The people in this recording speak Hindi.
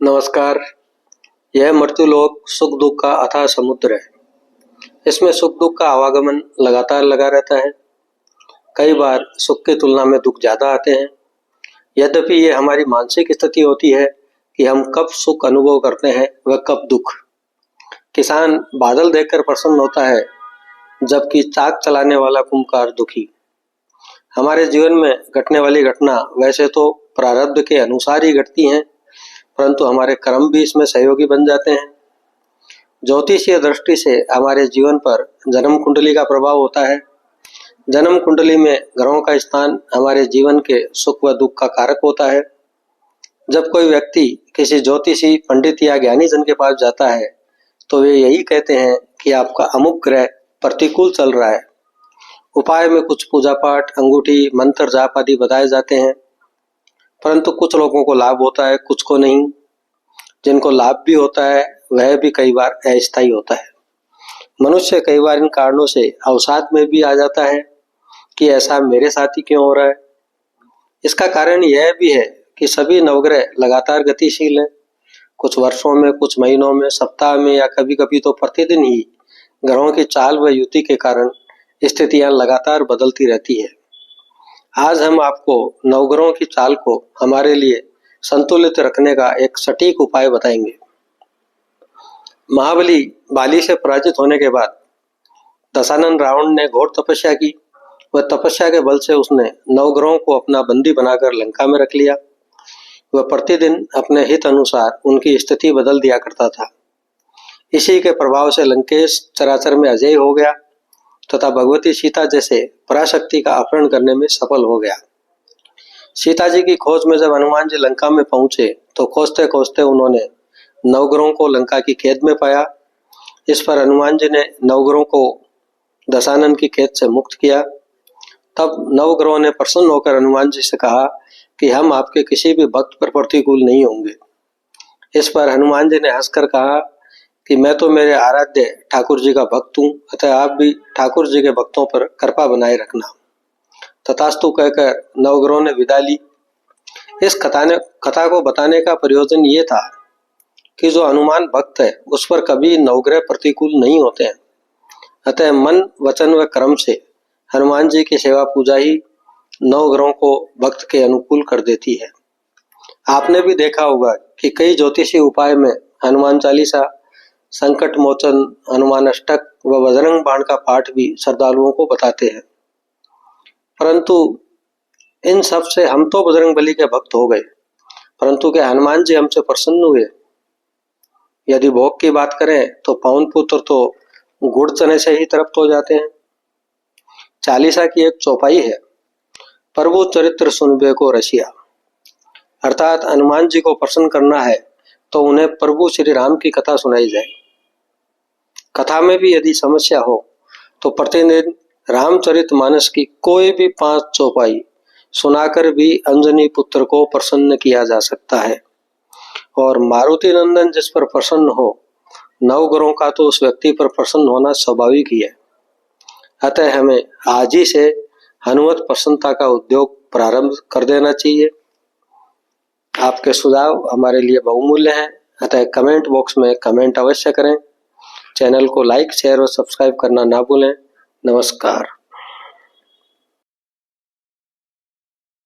नमस्कार। यह मृत्युलोक सुख दुख का अथाह समुद्र है। इसमें सुख दुख का आवागमन लगातार लगा रहता है। कई बार सुख की तुलना में दुख ज्यादा आते हैं। यद्यपि ये हमारी मानसिक स्थिति होती है कि हम कब सुख अनुभव करते हैं व कब दुख। किसान बादल देखकर प्रसन्न होता है, जबकि चाक चलाने वाला कुम्भकार दुखी। हमारे जीवन में घटने वाली घटना वैसे तो प्रारब्ध के अनुसार ही घटती हैं, परंतु हमारे कर्म भी इसमें सहयोगी बन जाते हैं। ज्योतिषीय दृष्टि से हमारे जीवन पर जन्म कुंडली का प्रभाव होता है। जन्म कुंडली में ग्रहों का स्थान हमारे जीवन के सुख व दुख का कारक होता है। जब कोई व्यक्ति किसी ज्योतिषी पंडित या ज्ञानी जन के पास जाता है तो वे यही कहते हैं कि आपका अमुक ग्रह प्रतिकूल चल रहा है। उपाय में कुछ पूजा पाठ, अंगूठी, मंत्र जाप आदि बताए जाते हैं, परंतु कुछ लोगों को लाभ होता है, कुछ को नहीं। जिनको लाभ भी होता है वह भी कई बार अस्थायी होता है। मनुष्य कई बार इन कारणों से अवसाद में भी आ जाता है कि ऐसा मेरे साथ ही क्यों हो रहा है। इसका कारण यह भी है कि सभी नवग्रह लगातार गतिशील हैं। कुछ वर्षों में, कुछ महीनों में, सप्ताह में या कभी कभी तो प्रतिदिन ही ग्रहों की चाल व युति के कारण स्थितियां लगातार बदलती रहती है। आज हम आपको नवग्रहों की चाल को हमारे लिए संतुलित रखने का एक सटीक उपाय बताएंगे। महाबली बाली से पराजित होने के बाद दशानन रावण ने घोर तपस्या की। वह तपस्या के बल से उसने नवग्रहों को अपना बंदी बनाकर लंका में रख लिया। वह प्रतिदिन अपने हित अनुसार उनकी स्थिति बदल दिया करता था। इसी के प्रभाव से लंकेश चराचर में अजय हो गया तथा भगवती सीता जैसे पराशक्ति का अपहरण करने में सफल हो गया। सीता जी की खोज में जब हनुमान जी लंका में पहुंचे तो खोजते खोजते उन्होंने नवग्रहों को लंका की कैद में पाया। इस पर हनुमान जी ने नवग्रहों को दशानन की कैद से मुक्त किया। तब नवग्रहों ने प्रसन्न होकर हनुमान जी से कहा कि हम आपके किसी भी भक्त पर प्रतिकूल नहीं होंगे। इस पर हनुमान जी ने हंसकर कहा कि मैं तो मेरे आराध्य ठाकुर जी का भक्त हूँ, अतः आप भी ठाकुर जी के भक्तों पर कृपा बनाए रखना। तथास्तु कहकर नवग्रहों ने विदा ली। इस कथा को बताने का प्रयोजन ये था कि जो हनुमान भक्त है उस पर कभी नवग्रह प्रतिकूल नहीं होते हैं। अतः मन, वचन व कर्म से हनुमान जी की सेवा पूजा ही नवग्रहों को भक्त के अनुकूल कर देती है। आपने भी देखा होगा कि कई ज्योतिषी उपाय में हनुमान चालीसा, संकट मोचन, हनुमान अष्टक व बजरंग बाण का पाठ भी श्रद्धालुओं को बताते हैं। परंतु इन सब से हम तो बजरंग बली के भक्त हो गए, परंतु क्या हनुमान जी हमसे प्रसन्न हुए? यदि भोग की बात करें तो पवन पुत्र तो गुड़ चने से ही तृप्त हो जाते हैं। चालीसा की एक चौपाई है, प्रभु चरित्र सुनबे को रसिया, अर्थात हनुमान जी को प्रसन्न करना है तो उन्हें प्रभु श्री राम की कथा सुनाई जाए। कथा में भी यदि समस्या हो तो प्रतिदिन रामचरितमानस की कोई भी 5 चौपाई सुनाकर भी अंजनी पुत्र को प्रसन्न किया जा सकता है। और मारुति नंदन जिस पर प्रसन्न हो, नवग्रहों का तो उस व्यक्ति पर प्रसन्न होना स्वाभाविक ही है। अतः हमें आज ही से हनुमत प्रसन्नता का उद्योग प्रारंभ कर देना चाहिए। आपके सुझाव हमारे लिए बहुमूल्य हैं, अतः कमेंट बॉक्स में कमेंट अवश्य करें। चैनल को लाइक, शेयर और सब्सक्राइब करना ना भूलें। नमस्कार।